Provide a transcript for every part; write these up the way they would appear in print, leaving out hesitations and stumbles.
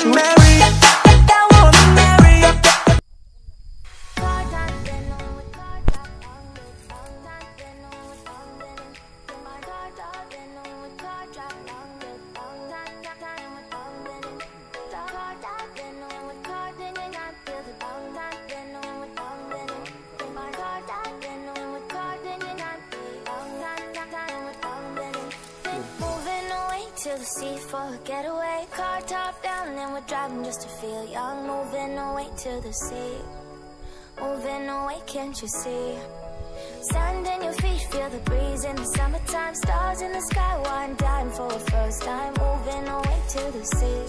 marry. I wanna marry. To the sea for a getaway, car top down and we're driving just to feel young. Moving away to the sea, moving away, can't you see? Sand in your feet, feel the breeze in the summertime. Stars in the sky, one dime for a first time. Moving away to the sea,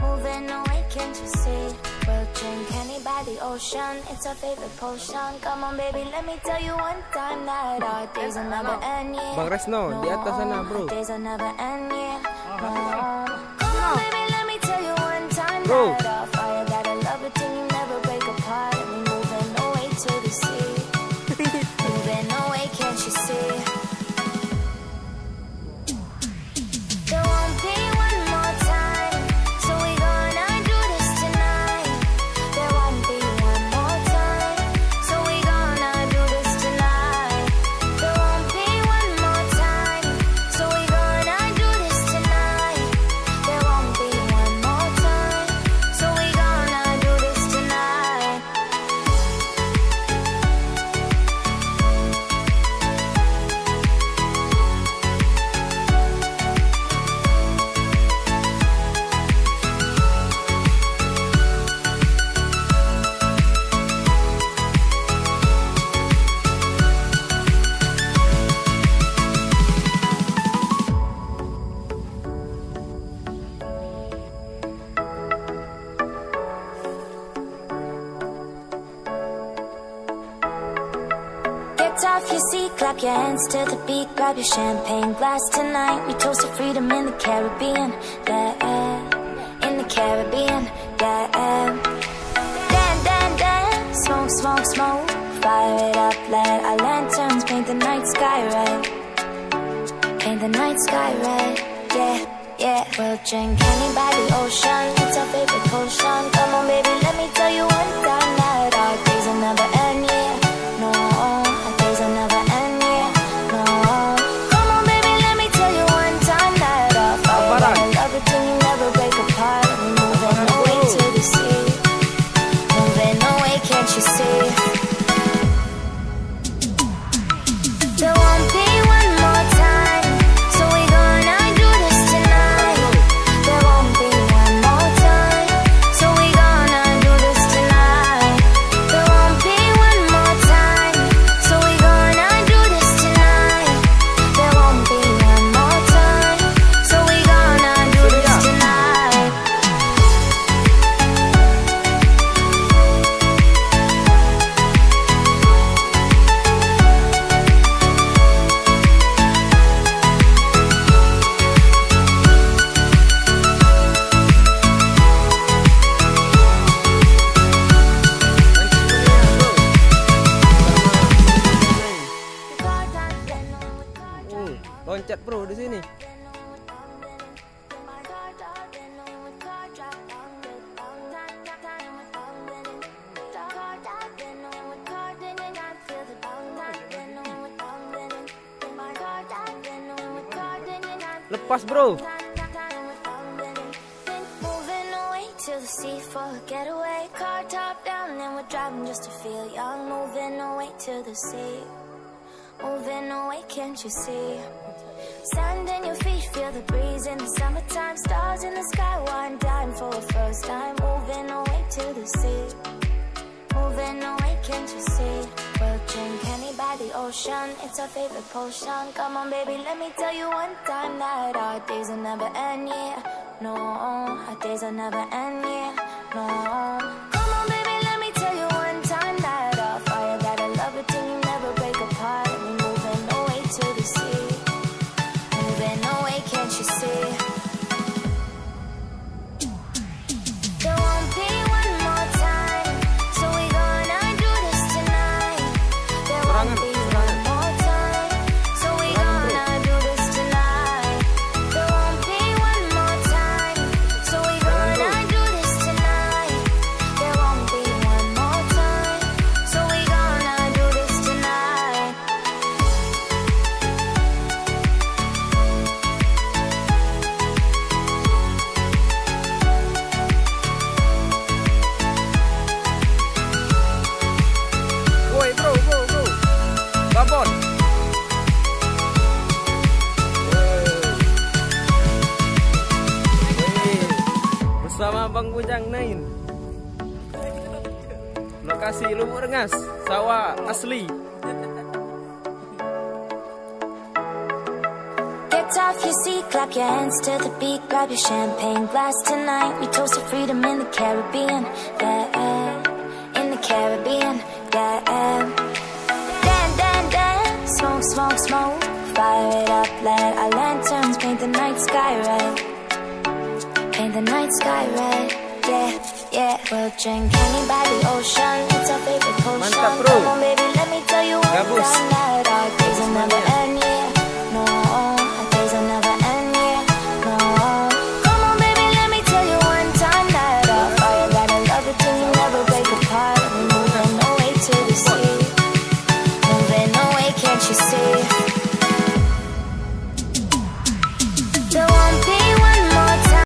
moving away, can't you see? We'll drink honey by the ocean, it's our favorite potion. Come on baby, let me tell you one time that our days will never end, yeah. Bang Resno, di atas sana bro. Our days will never end, yeah. No. Come on baby, let me tell you one time Bro. that our fire got a love it till you never break apart. And we moving away to the sea, moving away, can't you see? There won't be one more time, so we gonna do this tonight. There won't be one more time, so we gonna do this tonight. There won't be one more time, so we gonna do this tonight. There won't be one more time, so we gonna do this tonight. Get off your seat, clap your hands to the beat. Grab your champagne glass tonight. We toast to freedom in the Caribbean, yeah. In the Caribbean, yeah. Dan, dan, dan, smoke, smoke, smoke. Fire it up, let our lanterns paint the night sky red. Paint the night sky red, yeah, yeah. We'll drink honey by the ocean, it's our favorite potion. Come on baby, let me tell you one time that our days will never end, yeah. No, our days will never end, yeah. No. Come on baby, let me tell you one time that our fire got a love it till you never break apart. And we moving away to the sea, moving away, can't you see? There won't be one more time, so we gonna do this tonight. There won't be one more time, so we gonna do this tonight. There won't be one more time, so we gonna do this tonight. There won't be one more time, so we gonna do this tonight. Loncat bro di sini. Lepas bro. Moving away to the sea for a getaway, car top down and we're driving just to feel young. Moving away to the sea, moving away, can't you see? Sand in your feet, feel the breeze in the summertime. Stars in the sky, one dime for a first time. Moving away to the sea, moving away, can't you see? We'll drink honey by the ocean, it's our favorite potion. Come on baby, let me tell you one time that our days will never end, yeah. No, our days will never end, yeah. No. Come on baby, let me tell you one time that our fire got a love it till you never break apart. And we moving away to the sea, moving away, can't you see? There won't be one more time, so we gonna do this tonight. There won't be one more time, so we gonna do this tonight. There won't be one more time, so we gonna Nasi lumut rengas, sawah asli. Get off your seat, clap your hands to the beat, grab your champagne glass tonight. We toast to freedom in the Caribbean, yeah, in the Caribbean, yeah. Dan, dan, dan, smoke, smoke, smoke, fire it up, let our lanterns paint the night sky red, paint the night sky red, yeah, yeah. We'll drink honey by the ocean, it's our favorite potion. Mantap, bro. Come on baby, let me tell you what Gabus. we've done at our days and never end.